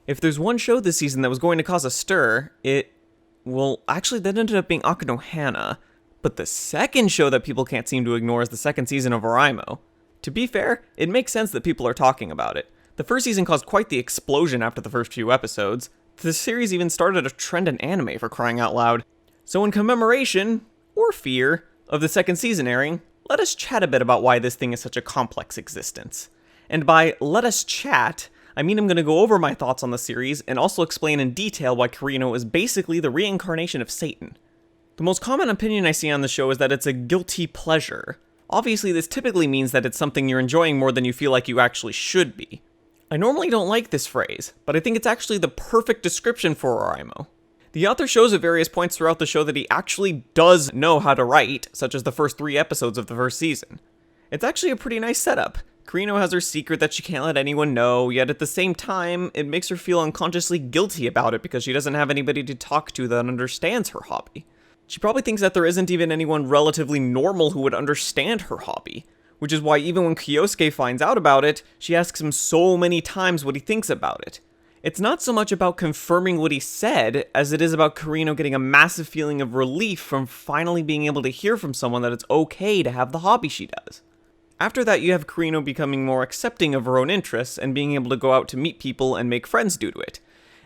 If there's one show this season that was going to cause a stir, actually that ended up being Akano Hana. But the second show that people can't seem to ignore is the second season of OreImo. To be fair, it makes sense that people are talking about it. The first season caused quite the explosion after the first few episodes. The series even started a trend in anime, for crying out loud. So in commemoration, or fear, of the second season airing, let us chat a bit about why this thing is such a complex existence. And by let us chat, I mean I'm going to go over my thoughts on the series and also explain in detail why Kirino is basically the reincarnation of Satan. The most common opinion I see on the show is that it's a guilty pleasure. Obviously, this typically means that it's something you're enjoying more than you feel like you actually should be. I normally don't like this phrase, but I think it's actually the perfect description for OreImo. The author shows at various points throughout the show that he actually does know how to write, such as the first 3 episodes of the first season. It's actually a pretty nice setup. Kirino has her secret that she can't let anyone know, yet at the same time, it makes her feel unconsciously guilty about it because she doesn't have anybody to talk to that understands her hobby. She probably thinks that there isn't even anyone relatively normal who would understand her hobby, which is why even when Kyosuke finds out about it, she asks him so many times what he thinks about it. It's not so much about confirming what he said, as it is about Kirino getting a massive feeling of relief from finally being able to hear from someone that it's okay to have the hobby she does. After that, you have Kirino becoming more accepting of her own interests and being able to go out to meet people and make friends due to it.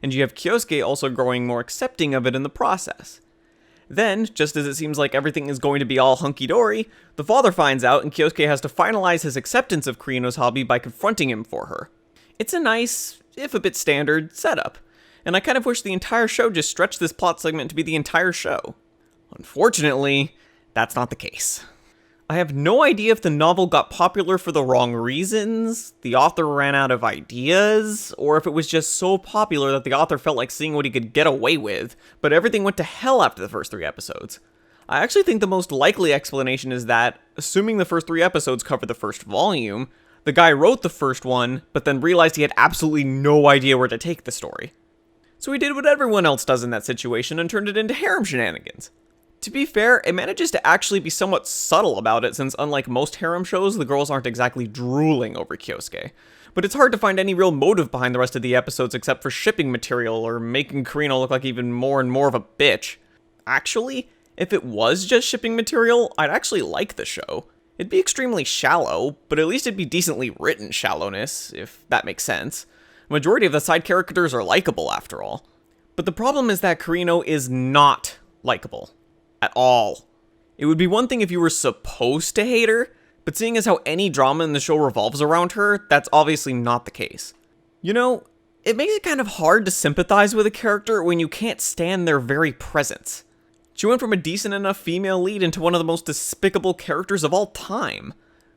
And you have Kyosuke also growing more accepting of it in the process. Then, just as it seems like everything is going to be all hunky-dory, the father finds out and Kyosuke has to finalize his acceptance of Kirino's hobby by confronting him for her. It's a nice, if a bit standard, setup, and I kind of wish the entire show just stretched this plot segment to be the entire show. Unfortunately, that's not the case. I have no idea if the novel got popular for the wrong reasons, the author ran out of ideas, or if it was just so popular that the author felt like seeing what he could get away with, but everything went to hell after the first 3 episodes. I actually think the most likely explanation is that, assuming the first 3 episodes cover the first volume, the guy wrote the first one, but then realized he had absolutely no idea where to take the story. So he did what everyone else does in that situation and turned it into harem shenanigans. To be fair, it manages to actually be somewhat subtle about it since unlike most harem shows, the girls aren't exactly drooling over Kyosuke. But it's hard to find any real motive behind the rest of the episodes except for shipping material or making Kirino look like even more and more of a bitch. Actually, if it was just shipping material, I'd actually like the show. It'd be extremely shallow, but at least it'd be decently written shallowness, if that makes sense. The majority of the side characters are likable after all. But the problem is that Kirino is not likable. At all. It would be one thing if you were supposed to hate her, but seeing as how any drama in the show revolves around her, that's obviously not the case. You know, it makes it kind of hard to sympathize with a character when you can't stand their very presence. She went from a decent enough female lead into one of the most despicable characters of all time.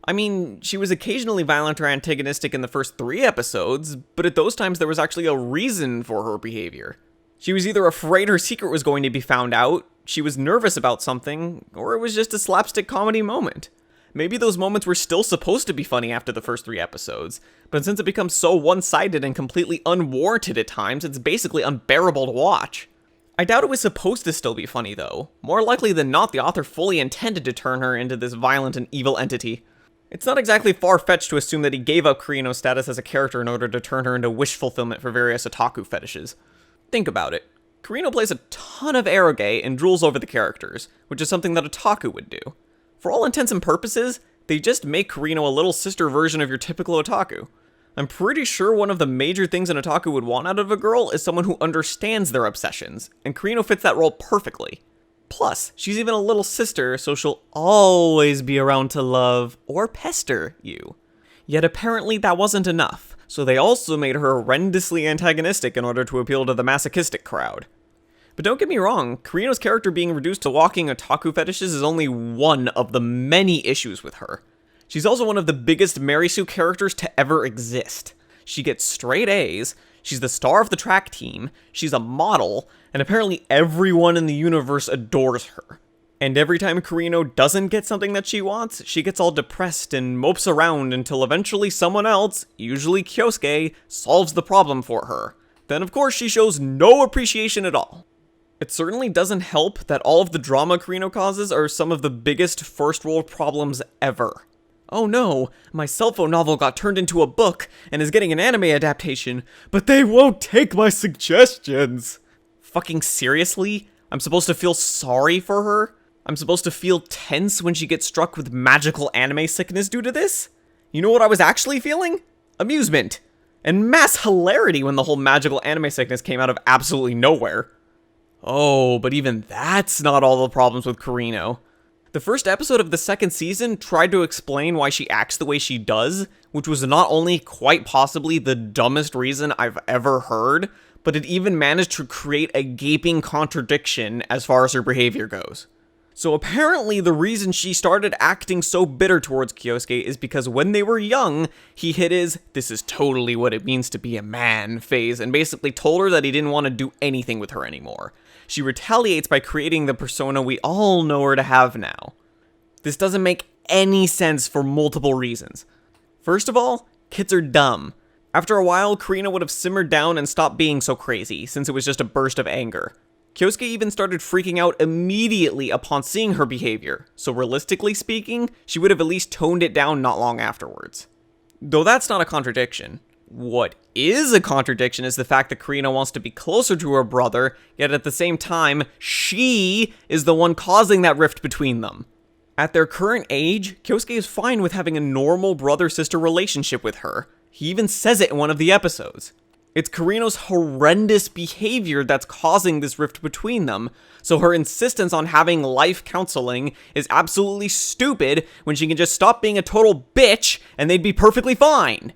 I mean, she was occasionally violent or antagonistic in the first 3 episodes, but at those times there was actually a reason for her behavior. She was either afraid her secret was going to be found out, she was nervous about something, or it was just a slapstick comedy moment. Maybe those moments were still supposed to be funny after the first 3 episodes, but since it becomes so one-sided and completely unwarranted at times, it's basically unbearable to watch. I doubt it was supposed to still be funny though. More likely than not, the author fully intended to turn her into this violent and evil entity. It's not exactly far-fetched to assume that he gave up Kirino's status as a character in order to turn her into wish fulfillment for various otaku fetishes. Think about it. Kirino plays a ton of eroge and drools over the characters, which is something that otaku would do. For all intents and purposes, they just make Kirino a little sister version of your typical otaku. I'm pretty sure one of the major things an otaku would want out of a girl is someone who understands their obsessions, and Kirino fits that role perfectly. Plus, she's even a little sister, so she'll always be around to love or pester you. Yet apparently that wasn't enough, so they also made her horrendously antagonistic in order to appeal to the masochistic crowd. But don't get me wrong, Kirino's character being reduced to walking otaku fetishes is only one of the many issues with her. She's also one of the biggest Mary Sue characters to ever exist. She gets straight A's, she's the star of the track team, she's a model, and apparently everyone in the universe adores her. And every time Kirino doesn't get something that she wants, she gets all depressed and mopes around until eventually someone else, usually Kyosuke, solves the problem for her. Then of course she shows no appreciation at all. It certainly doesn't help that all of the drama Kirino causes are some of the biggest first world problems ever. Oh no, my cell phone novel got turned into a book and is getting an anime adaptation, but they won't take my suggestions. Fucking seriously? I'm supposed to feel sorry for her? I'm supposed to feel tense when she gets struck with magical anime sickness due to this? You know what I was actually feeling? Amusement. And mass hilarity when the whole magical anime sickness came out of absolutely nowhere. Oh, but even that's not all the problems with Kirino. The first episode of the second season tried to explain why she acts the way she does, which was not only quite possibly the dumbest reason I've ever heard, but it even managed to create a gaping contradiction as far as her behavior goes. So apparently the reason she started acting so bitter towards Kyosuke is because when they were young, he hit his "this is totally what it means to be a man" phase and basically told her that he didn't want to do anything with her anymore. She retaliates by creating the persona we all know her to have now. This doesn't make any sense for multiple reasons. First of all, kids are dumb. After a while, Kirino would have simmered down and stopped being so crazy, since it was just a burst of anger. Kyosuke even started freaking out immediately upon seeing her behavior, so realistically speaking, she would have at least toned it down not long afterwards. Though that's not a contradiction. What is a contradiction is the fact that Kirino wants to be closer to her brother, yet at the same time, she is the one causing that rift between them. At their current age, Kyosuke is fine with having a normal brother-sister relationship with her. He even says it in one of the episodes. It's Kirino's horrendous behavior that's causing this rift between them, so her insistence on having life counseling is absolutely stupid when she can just stop being a total bitch and they'd be perfectly fine.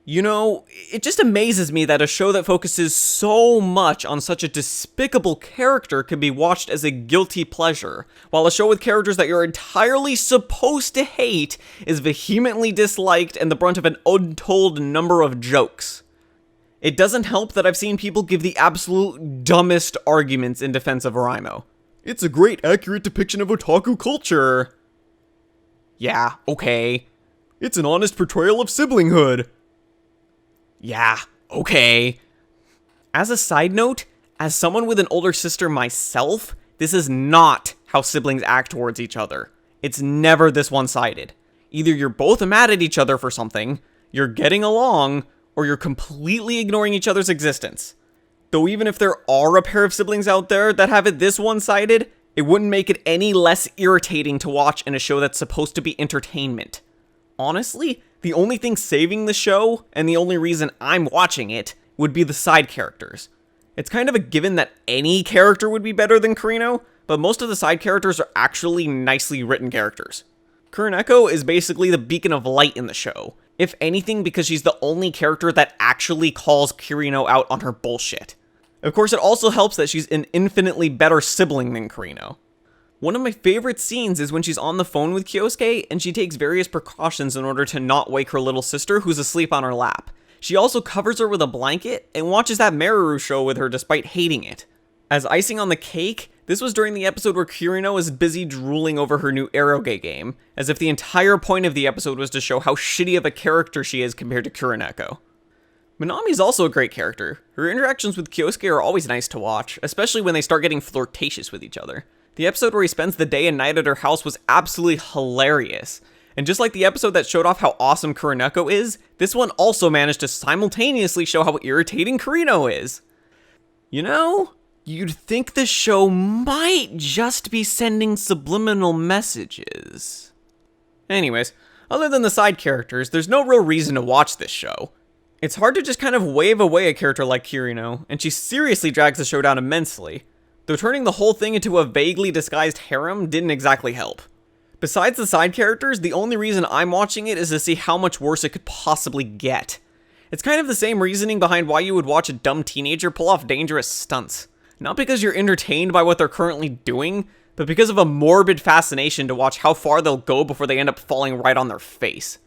You know, it just amazes me that a show that focuses so much on such a despicable character can be watched as a guilty pleasure, while a show with characters that you're entirely supposed to hate is vehemently disliked and the brunt of an untold number of jokes. It doesn't help that I've seen people give the absolute dumbest arguments in defense of OreImo. It's a great, accurate depiction of otaku culture. Yeah, okay. It's an honest portrayal of siblinghood. Yeah, okay. As a side note, as someone with an older sister myself, this is not how siblings act towards each other. It's never this one-sided. Either you're both mad at each other for something, you're getting along, or you're completely ignoring each other's existence. Though even if there are a pair of siblings out there that have it this one-sided, it wouldn't make it any less irritating to watch in a show that's supposed to be entertainment. Honestly, the only thing saving the show, and the only reason I'm watching it, would be the side characters. It's kind of a given that any character would be better than Kirino, but most of the side characters are actually nicely written characters. Kuroneko is basically the beacon of light in the show, if anything because she's the only character that actually calls Kirino out on her bullshit. Of course, it also helps that she's an infinitely better sibling than Kirino. One of my favorite scenes is when she's on the phone with Kyosuke and she takes various precautions in order to not wake her little sister who's asleep on her lap. She also covers her with a blanket and watches that Maru show with her despite hating it. As icing on the cake, this was during the episode where Kirino is busy drooling over her new Riyogaa game, as if the entire point of the episode was to show how shitty of a character she is compared to Kuroneko. Minami's also a great character. Her interactions with Kyosuke are always nice to watch, especially when they start getting flirtatious with each other. The episode where he spends the day and night at her house was absolutely hilarious. And just like the episode that showed off how awesome Kuroneko is, this one also managed to simultaneously show how irritating Kirino is. You know, you'd think the show might just be sending subliminal messages. Anyways, other than the side characters, there's no real reason to watch this show. It's hard to just kind of wave away a character like Kirino, and she seriously drags the show down immensely. Though turning the whole thing into a vaguely disguised harem didn't exactly help. Besides the side characters, the only reason I'm watching it is to see how much worse it could possibly get. It's kind of the same reasoning behind why you would watch a dumb teenager pull off dangerous stunts. Not because you're entertained by what they're currently doing, but because of a morbid fascination to watch how far they'll go before they end up falling right on their face.